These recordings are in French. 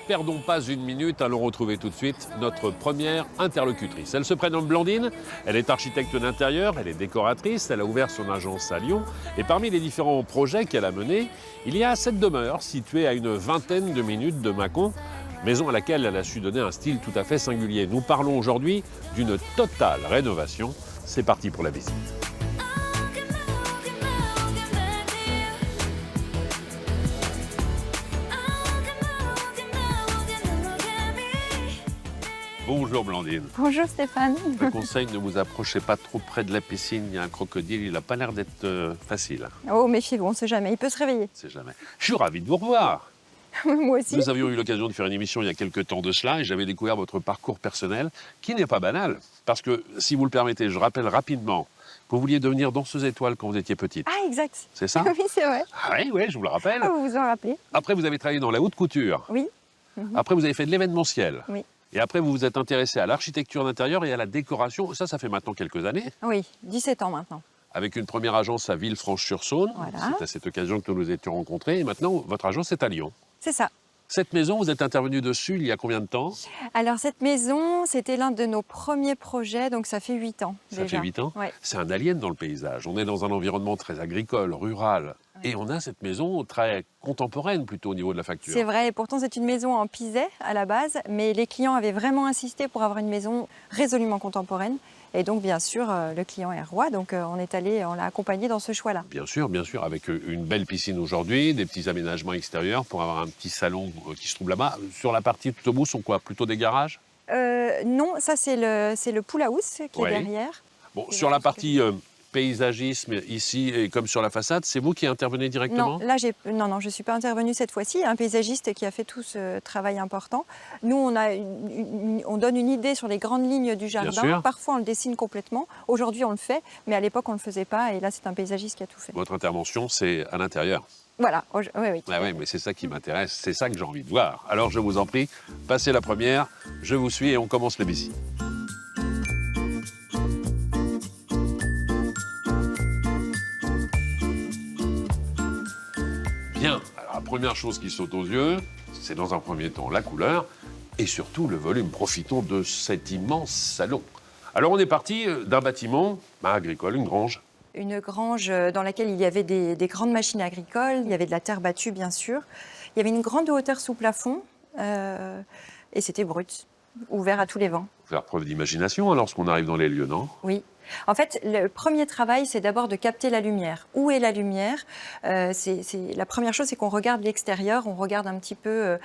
perdons pas une minute, allons retrouver tout de suite notre première interlocutrice. Elle se prénomme Blandine, elle est architecte d'intérieur, elle est décoratrice, elle a ouvert son agence à Lyon. Et parmi les différents projets qu'elle a menés, il y a cette demeure située à une vingtaine de minutes de Mâcon, maison à laquelle elle a su donner un style tout à fait singulier. Nous parlons aujourd'hui d'une totale rénovation. C'est parti pour la visite. Bonjour Blandine. Bonjour Stéphane. Je conseille, ne vous approchez pas trop près de la piscine, il y a un crocodile, il n'a pas l'air d'être facile. Oh, méfiez-vous, on ne sait jamais, il peut se réveiller. C'est jamais. Je suis ravi de vous revoir. Moi aussi. Nous avions eu l'occasion de faire une émission il y a quelques temps de cela et j'avais découvert votre parcours personnel qui n'est pas banal. Parce que, si vous le permettez, je rappelle rapidement, vous vouliez devenir danseuse étoile quand vous étiez petite. Ah, exact. C'est ça? Oui, c'est vrai. Ah oui, je vous le rappelle. Ah, vous vous en rappelez? Après, vous avez travaillé dans la haute couture. Oui. Après, vous avez fait de l'événementiel. Oui. Et après, vous vous êtes intéressé à l'architecture d'intérieur et à la décoration. Ça fait maintenant quelques années. Oui, 17 ans maintenant. Avec une première agence à Villefranche-sur-Saône. Voilà. C'est à cette occasion que nous nous étions rencontrés. Et maintenant, votre agence est à Lyon. C'est ça. Cette maison, vous êtes intervenu dessus il y a combien de temps? Alors, cette maison, c'était l'un de nos premiers projets, donc ça fait 8 ans Ça déjà. fait 8 ans? Ouais. C'est un alien dans le paysage. On est dans un environnement très agricole, rural. Ouais. Et on a cette maison très contemporaine plutôt au niveau de la facture. C'est vrai, et pourtant c'est une maison en pisé à la base, mais les clients avaient vraiment insisté pour avoir une maison résolument contemporaine. Et donc, bien sûr, le client est roi, donc on l'a accompagné dans ce choix-là. Bien sûr, avec une belle piscine aujourd'hui, des petits aménagements extérieurs pour avoir un petit salon qui se trouve là-bas. Sur la partie tout au bout, sont quoi? Plutôt des garages? Non, ça c'est le pool house qui Ouais. est derrière. Bon, Et sur là, la partie paysagisme, ici, et comme sur la façade, c'est vous qui intervenez directement? Non, là, non, je ne suis pas intervenue cette fois-ci. Il y a un paysagiste qui a fait tout ce travail important. Nous, on donne une idée sur les grandes lignes du sûr. jardin. Parfois, on le dessine complètement. Aujourd'hui, on le fait, mais à l'époque, on ne le faisait pas. Et là, c'est un paysagiste qui a tout fait. Votre intervention, c'est à l'intérieur. Voilà, oui. Ah oui, mais c'est ça qui m'intéresse, c'est ça que j'ai envie de voir. Alors je vous en prie, passez la première, je vous suis et on commence la visite. Bien, alors la première chose qui saute aux yeux, c'est dans un premier temps la couleur et surtout le volume. Profitons de cet immense salon. Alors on est parti d'un bâtiment agricole, une grange. Une grange dans laquelle il y avait des grandes machines agricoles. Il y avait de la terre battue, bien sûr. Il y avait une grande hauteur sous plafond et c'était brut, ouvert à tous les vents. Faire preuve d'imagination lorsqu'on arrive dans les lieux, non? Oui. En fait, le premier travail, c'est d'abord de capter la lumière. Où est la lumière? La première chose, c'est qu'on regarde l'extérieur, on regarde un petit peu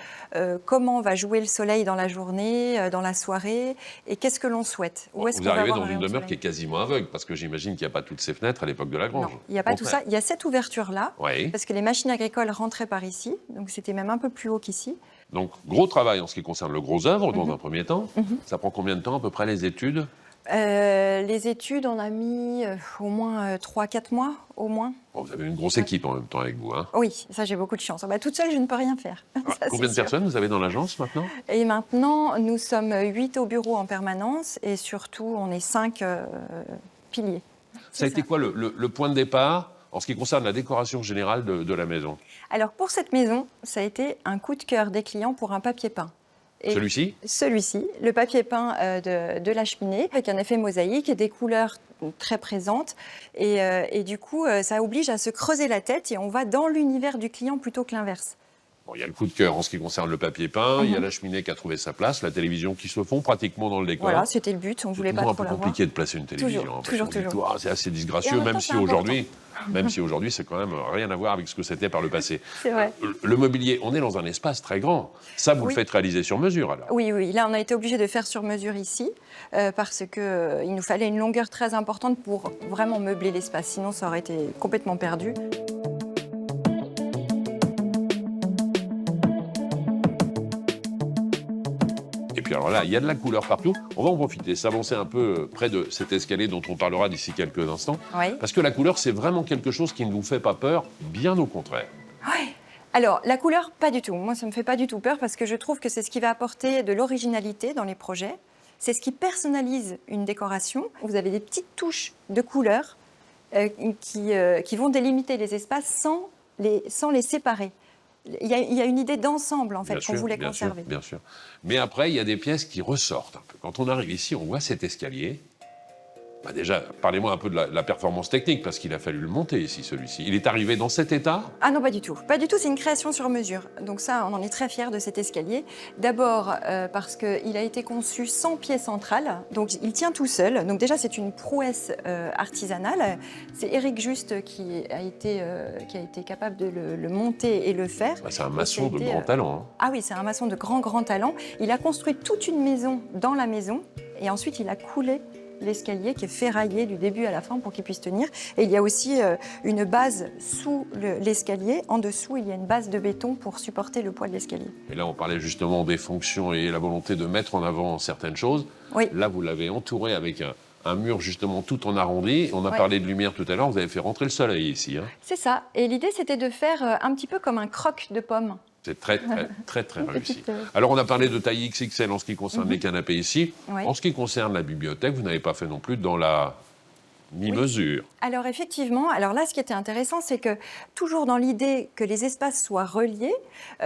comment va jouer le soleil dans la journée, dans la soirée, et qu'est-ce que l'on souhaite. Où est-ce Vous qu'on va arrivez avoir dans un une rayon de demeure qui est soleil? quasiment aveugle, parce que j'imagine qu'il n'y a pas toutes ces fenêtres à l'époque de la grange. Non, il n'y a pas tout ça. Il y a cette ouverture-là, Oui. parce que les machines agricoles rentraient par ici, donc c'était même un peu plus haut qu'ici. Donc, gros travail en ce qui concerne le gros œuvre, dans un premier temps. Ça prend combien de temps, à peu près, les études? Les études, on a mis au moins 3-4 mois, au moins. Bon, vous avez une grosse équipe en même temps avec vous, hein? Oui, ça j'ai beaucoup de chance. Toute seule, je ne peux rien faire. Ça, Combien de c'est sûr. personnes vous avez dans l'agence maintenant? Et maintenant, nous sommes 8 au bureau en permanence et surtout, on est 5 piliers. Ça a été quoi le point de départ en ce qui concerne la décoration générale de la maison? Alors, pour cette maison, ça a été un coup de cœur des clients pour un papier peint. Et Celui-ci? Celui-ci, le papier peint de la cheminée, avec un effet mosaïque et des couleurs très présentes. Et du coup, ça oblige à se creuser la tête et on va dans l'univers du client plutôt que l'inverse. Bon, il y a le coup de cœur en ce qui concerne le papier peint, il y a la cheminée qui a trouvé sa place, la télévision qui se fond pratiquement dans le décor. Voilà, c'était le but, on ne voulait C'est pas toujours un trop peu l'avoir. compliqué de placer une télévision. Toujours, hein, parce qu'on dit, toujours. Ah, c'est assez Et disgracieux, en même même temps, si c'est aujourd'hui, c'est quand même rien à voir avec ce que c'était par le passé. C'est vrai. Le mobilier, on est dans un espace très grand. Ça, vous le Oui. faites réaliser sur mesure, alors? Oui. Là, on a été obligé de faire sur mesure ici parce qu'il nous fallait une longueur très importante pour vraiment meubler l'espace. Sinon, ça aurait été complètement perdu. Et puis alors là, il y a de la couleur partout. On va en profiter, s'avancer un peu près de cet escalier dont on parlera d'ici quelques instants. Oui. Parce que la couleur, c'est vraiment quelque chose qui ne vous fait pas peur, bien au contraire. Oui. Alors, la couleur, pas du tout. Moi, ça ne me fait pas du tout peur parce que je trouve que c'est ce qui va apporter de l'originalité dans les projets. C'est ce qui personnalise une décoration. Vous avez des petites touches de couleur qui vont délimiter les espaces sans les séparer. Il y a une idée d'ensemble, en fait, Bien qu'on sûr, voulait bien conserver. sûr, bien sûr. Mais après, il y a des pièces qui ressortent un peu. Quand on arrive ici, on voit cet escalier. Bah déjà, parlez-moi un peu de la performance technique, parce qu'il a fallu le monter ici, celui-ci. Il est arrivé dans cet état? Ah non, pas du tout. Pas du tout, c'est une création sur mesure. Donc ça, on en est très fiers de cet escalier. D'abord parce qu'il a été conçu sans pied central, donc il tient tout seul. Donc déjà, c'est une prouesse artisanale. C'est Éric Juste qui a été capable de le monter et le faire. Bah, c'est un Et maçon ça a de été, grand talent. Hein. Ah oui, c'est un maçon de grand talent. Il a construit toute une maison dans la maison et ensuite il a coulé l'escalier qui est ferraillé du début à la fin pour qu'il puisse tenir. Et il y a aussi une base sous l'escalier. En dessous, il y a une base de béton pour supporter le poids de l'escalier. Et là, on parlait justement des fonctions et la volonté de mettre en avant certaines choses. Oui. Là, vous l'avez entouré avec un mur justement tout en arrondi. On a parlé de lumière tout à l'heure, vous avez fait rentrer le soleil ici. Hein. C'est ça. Et l'idée, c'était de faire un petit peu comme un croque de pomme. C'est très réussi. Alors, on a parlé de taille XXL en ce qui concerne les canapés ici. Oui. En ce qui concerne la bibliothèque, vous n'avez pas fait non plus dans la mi-mesure. Alors effectivement, alors là, ce qui était intéressant, c'est que toujours dans l'idée que les espaces soient reliés,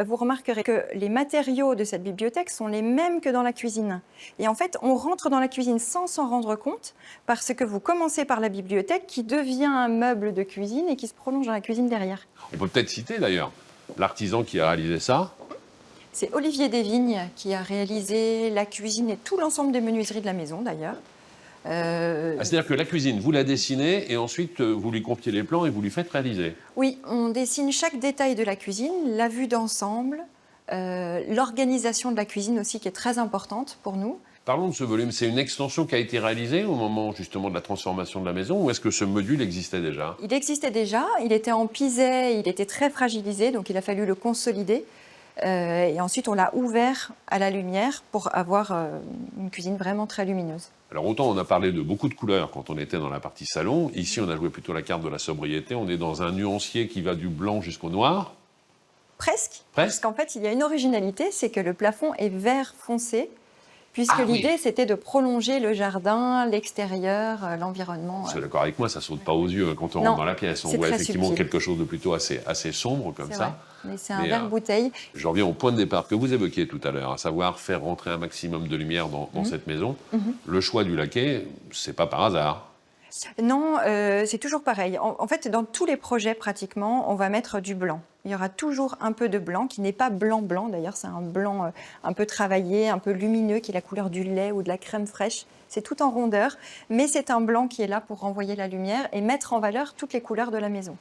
vous remarquerez que les matériaux de cette bibliothèque sont les mêmes que dans la cuisine. Et en fait, on rentre dans la cuisine sans s'en rendre compte, parce que vous commencez par la bibliothèque qui devient un meuble de cuisine et qui se prolonge dans la cuisine derrière. On peut peut-être citer d'ailleurs l'artisan qui a réalisé ça. C'est Olivier Desvignes qui a réalisé la cuisine et tout l'ensemble des menuiseries de la maison d'ailleurs. C'est-à-dire que la cuisine, vous la dessinez et ensuite vous lui confiez les plans et vous lui faites réaliser. Oui, on dessine chaque détail de la cuisine, la vue d'ensemble, l'organisation de la cuisine aussi qui est très importante pour nous. Parlons de ce volume. C'est une extension qui a été réalisée au moment justement de la transformation de la maison ou est-ce que ce module existait déjà? Il existait déjà, il était en pisé, il était très fragilisé, donc il a fallu le consolider. Et ensuite, on l'a ouvert à la lumière pour avoir une cuisine vraiment très lumineuse. Alors autant on a parlé de beaucoup de couleurs quand on était dans la partie salon. Ici, on a joué plutôt la carte de la sobriété. On est dans un nuancier qui va du blanc jusqu'au noir. Presque. Parce qu'en fait, il y a une originalité, c'est que le plafond est vert foncé, puisque l'idée, c'était de prolonger le jardin, l'extérieur, l'environnement. Vous êtes d'accord avec moi, ça saute pas aux yeux quand on rentre dans la pièce. On voit effectivement subtil. quelque chose de plutôt assez sombre comme ça. Vrai. Mais c'est un verre bouteille. Je reviens au point de départ que vous évoquiez tout à l'heure, à savoir faire rentrer un maximum de lumière dans cette maison. Le choix du laqué, c'est pas par hasard. Non, c'est toujours pareil. En fait, dans tous les projets, pratiquement, on va mettre du blanc. Il y aura toujours un peu de blanc, qui n'est pas blanc-blanc. D'ailleurs, c'est un blanc un peu travaillé, un peu lumineux, qui est la couleur du lait ou de la crème fraîche. C'est tout en rondeur, mais c'est un blanc qui est là pour renvoyer la lumière et mettre en valeur toutes les couleurs de la maison.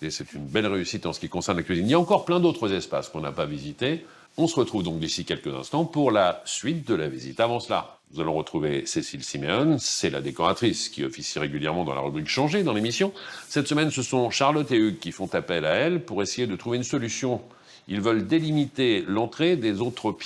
Et c'est une belle réussite en ce qui concerne la cuisine. Il y a encore plein d'autres espaces qu'on n'a pas visités. On se retrouve donc d'ici quelques instants pour la suite de la visite. Avant cela, nous allons retrouver Cécile Siméon, c'est la décoratrice qui officie régulièrement dans la rubrique Changer dans l'émission. Cette semaine, ce sont Charlotte et Hugues qui font appel à elle pour essayer de trouver une solution. Ils veulent délimiter l'entrée des autres pièces.